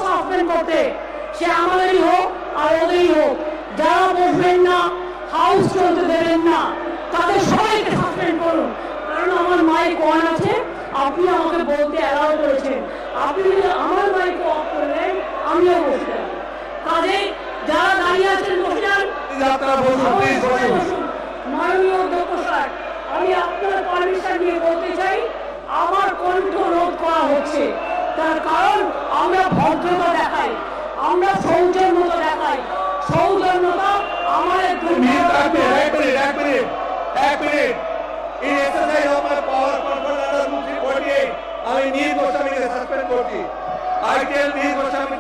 Suspend করতে, সে আমাদেরই হোক আর ওদেরই হোক, যারা বসবেন না, হাউস চলতে দেবেন না, তাদের সবাইকে সাসপেন্ড করুন। কারণ আমার মাইক অন আছে, আপনি আমাকে বলতে অ্যালাউ করেছেন, আপনি যদি আমার মাইক অফ করলেন আমিও বসে যাব। কাজে যারা দাঁড়িয়ে আছেন বসে যান। মাননীয় অধ্যক্ষ স্যার, আমি আপনার পারমিশন নিয়ে বলতে চাই, আমার কণ্ঠ রোধ করা হচ্ছে, তার কারণ আমরা ভদ্রতা দেখাই, আমরা সৌজন্যতা দেখাই। সৌজন্যতা আমাদের আমি নীল গোস্বামীকে সাসপেন্ড করছি। আইটিএল নীল গোস্বামী